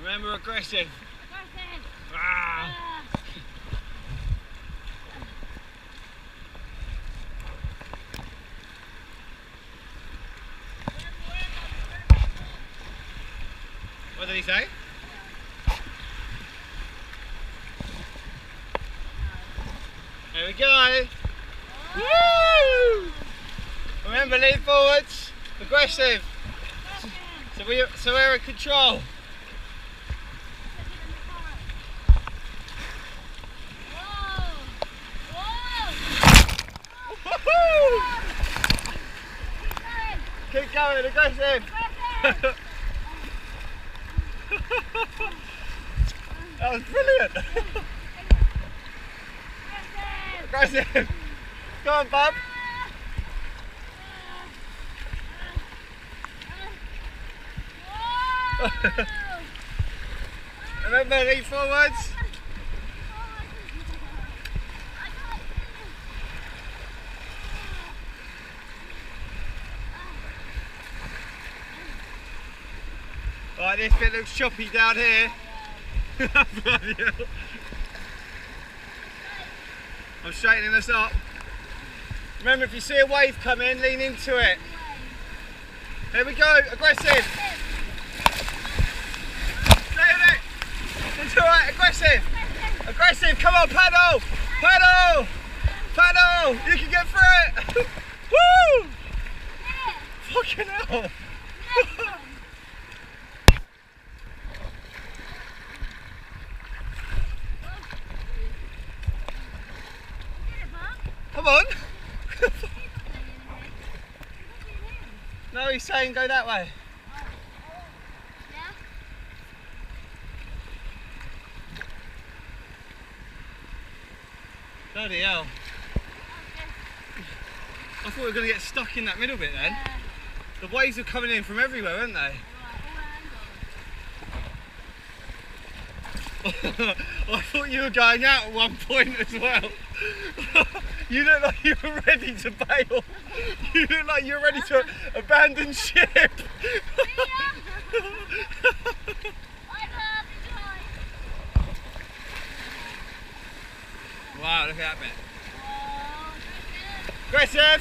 Remember, aggressive. Aggressive. Ah. What did he say? There we go. Woo! Remember, lean forwards. Aggressive. So we're in control. Keep going, aggressive! That was brilliant! Aggressive! Go on, bub! Remember, lean forwards! Right, this bit looks choppy down here. Bloody hell. I'm straightening us up. Remember, if you see a wave come in, lean into it. Here we go, aggressive. Stay in it. Into it, aggressive. Aggressive, come on, paddle. Paddle. Paddle. You can get through it. Woo! Fucking hell. Come on! No, he's saying go that way. Yeah? Bloody hell. I thought we were going to get stuck in that middle bit then. Yeah. The waves are coming in from everywhere, aren't they? I thought you were going out at one point as well. You look like you were ready to bail. You look like you were ready to abandon ship. Wow, look at that bit. Aggressive!